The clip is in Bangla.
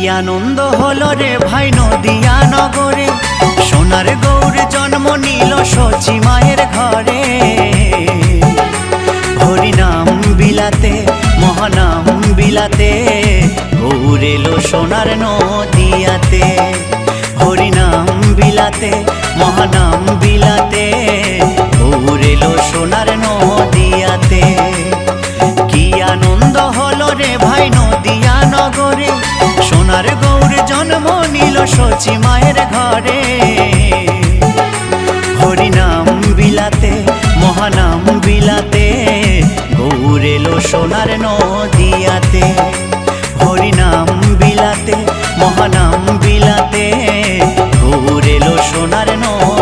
আনন্দ হলো রে ভাই নদিয়া নগরে, সোনার গৌর জন্ম নিল সচি মায়ের ঘরে। হরিনাম বিলাতে মহানাম বিলাতে, গৌর এলো সোনার নদিয়াতে। হরিনাম বিলাতে মহানাম বিলাতে, গৌর এলো সোনার নদিয়াতে। কি আনন্দ হলো রে ভাই নদিয়া নগরে, সোনার গৌর জন্ম নিল সচি মায়ের ঘরে। হরিনাম বিলাতে মহানাম বিলাতে, গৌর এলো সোনার নদিয়াতে। হরিনাম বিলাতে মহানাম বিলাতে, গৌর এলো সোনার নদিয়াতে।